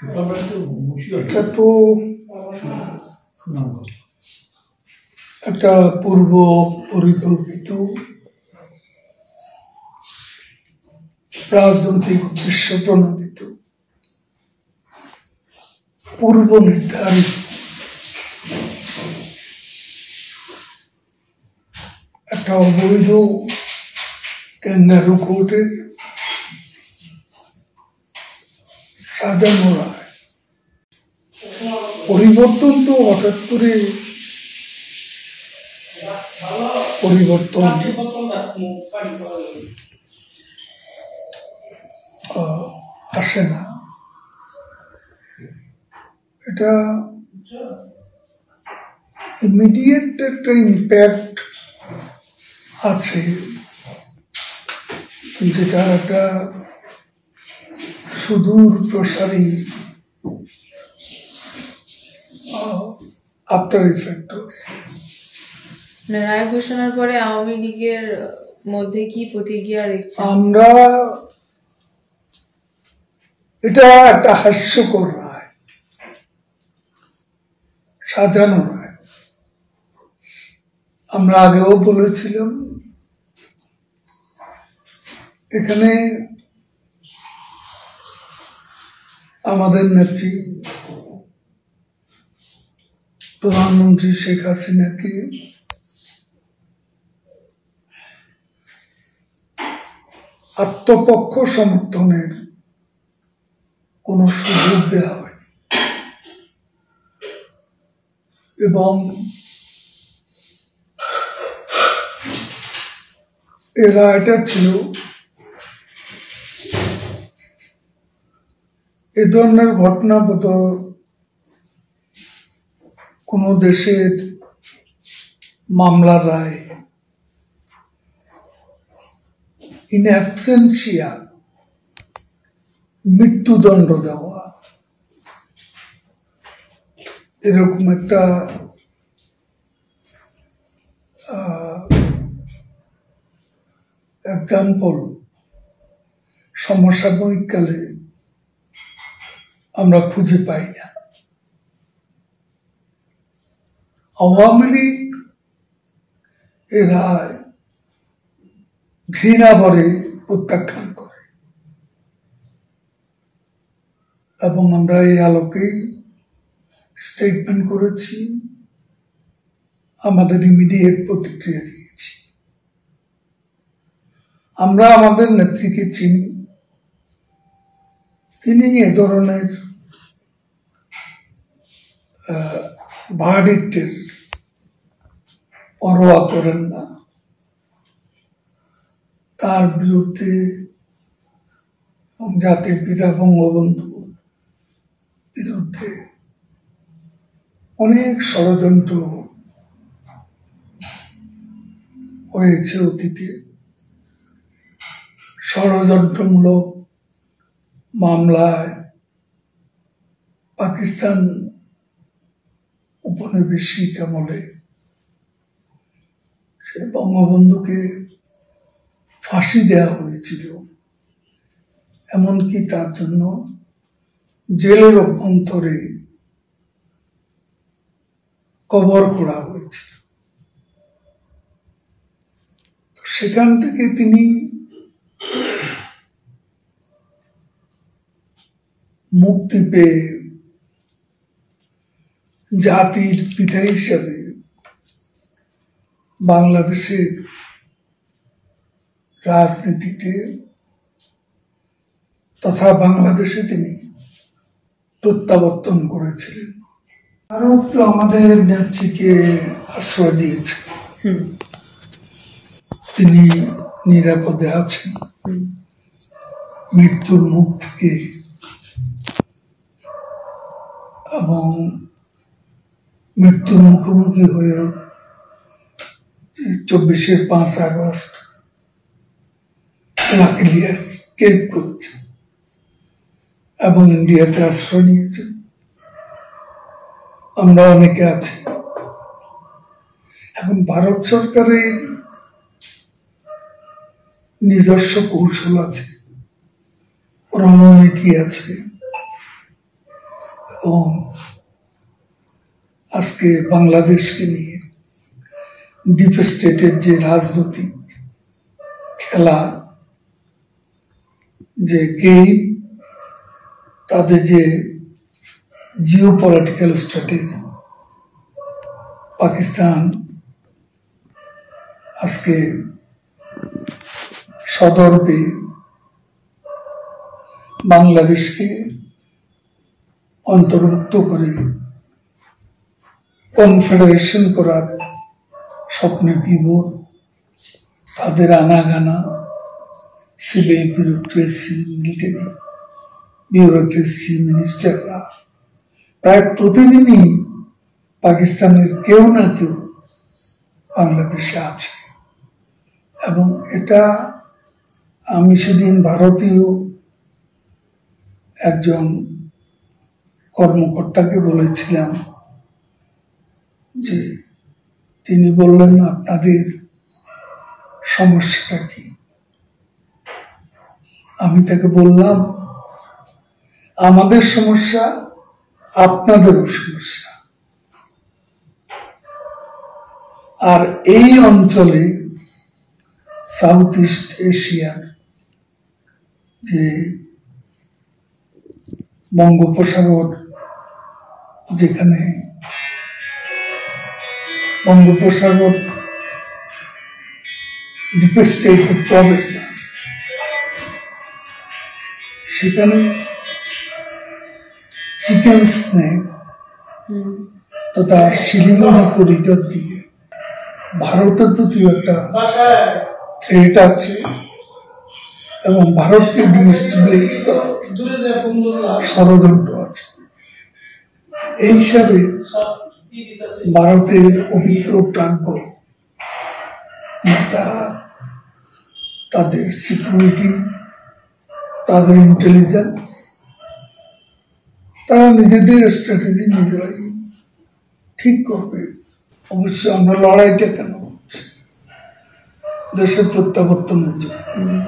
এটা তো একটা পূর্ব পরিকল্পিত রাজনৈতিক উদ্দেশ্য প্রণোদিত পূর্ব নির্ধারিত একটা অবৈধ ক্যাঙ্গারু কোর্টের সাজানো রায়। পরিবর্তন তো হঠাৎ করে পরিবর্তন আসে না, এটা ইমিডিয়েট একটা ইম্প্যাক্ট আছে, যেটার একটা সুদূর প্রসারী আফটার ইফেক্ট আছে। রায় ঘোষণার পরে আওয়ামী লীগের মধ্যে কি প্রতিক্রিয়া দেখছেন? আমরা এটা একটা হাস্যকর রায়, সাজানো রায়। আমরা আগেও বলেছিলাম এখানে আমাদের নেত্রী প্রধানমন্ত্রী শেখ হাসিনাকে আত্মপক্ষ সমর্থনের কোন সুযোগ দেওয়া হয়নি এবং এই রায়টা ছিল এ ধরনের ঘটনা বোধ কোন দেশের মামলার রায় ইন অ্যাবসেন্সিয়া মৃত্যুদণ্ড দেওয়া, এরকম একটা এক্সাম্পল সমসাময়িক কালে আমরা খুঁজে পাই না। আওয়ামী লীগ এ রায় ঘৃণা ভরে প্রত্যাখ্যান করে এবং আমরা এই আলোকেই স্টেটমেন্ট করেছি, আমাদের ইমিডিয়েট প্রতিক্রিয়া দিয়েছি। আমরা আমাদের নেত্রীকে চিনি, তিনি এ ধরনের ভার্ডিক্টের পরোয়া করেন না। তার বিরুদ্ধে জাতির পিতা বঙ্গবন্ধু বিরুদ্ধে অনেক ষড়যন্ত্র হয়েছে অতীতে। ষড়যন্ত্রমূলক মামলায় পাকিস্তান উপনিবেশিক আমলে সে বঙ্গবন্ধুকে ফাঁসি দেওয়া হয়েছিল, এমনকি তার জন্য জেলের অভ্যন্তরে কবর খোঁড়া হয়েছিল। তো সেখান থেকে তিনি মুক্তি পেয়ে জাতির পিতা হিসাবে বাংলাদেশের রাজনীতিতে তথা বাংলাদেশে তিনি প্রত্যাবর্তন করেছিলেন। ভারত তো আমাদের নেত্রীকে আশ্রয় দিয়েছে, তিনি নিরাপদে আছেন, মৃত্যুর মুখ থেকে এবং মৃত্যুর মুখোমুখি হয়ে 24-এর 5 আগস্ট এসকেপ করেছেন এবং ইন্ডিয়াতে আশ্রয় নিয়েছেন। আমরা অনেকে আছি। এখন ভারত সরকারের নিজস্ব কৌশল আছে, রণনীতি আছে, এবং আজকে বাংলাদেশকে নিয়ে ডিপ স্টেটের যে রাজনৈতিক খেলা, যে গেম, তাদের যে জিও পলিটিক্যাল স্ট্র্যাটেজি, পাকিস্তান আজকে সদর্পে বাংলাদেশকে অন্তর্ভুক্ত করে কনফেডারেশন করার স্বপ্নে বিভোর, তাদের আনাগানা, সিভিল বিউরোক্রেসি, মিলিটারি বিউরোক্রেসি, মিনিস্টাররা প্রায় প্রতিদিনই পাকিস্তানের কেউ না কেউ বাংলাদেশে আছে। এবং এটা আমি সেদিন ভারতীয় একজন কর্মকর্তাকে বলেছিলাম, যে তিনি বললেন, আপনাদের সমস্যাটা কি? আমি তাকে বললাম, আমাদের সমস্যা আপনাদেরও সমস্যা। আর এই অঞ্চলে সাউথ ইস্ট এশিয়ার যে বঙ্গোপসাগর, যেখানে বঙ্গোপসাগর ডিপ স্টেটের প্রবেশ, সেখানে চিকেন স্নেক তথা শিলিগুড়ি করিডর দিয়ে ভারতের প্রতি একটা থ্রেট আছে এবং ভারতকে ডিস্টেবিলাইজ করার ষড়যন্ত্র আছে। এই হিসাবে ভারতের অভিজ্ঞ প্রাজ্ঞ নেতারা তাদের সিকিউরিটি, তাদের ইন্টেলিজেন্স, তারা নিজেদের স্ট্র্যাটেজি নিজেরাই ঠিক করবে। অবশ্যই আমরা লড়াইটা কেন করছি? দেশের প্রত্যাবর্তনের জন্য।